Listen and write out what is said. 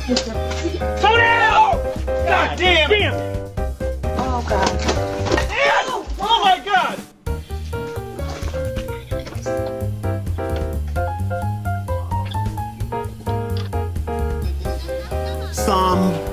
Slow down! God damn it! Oh, God. Oh my God! Some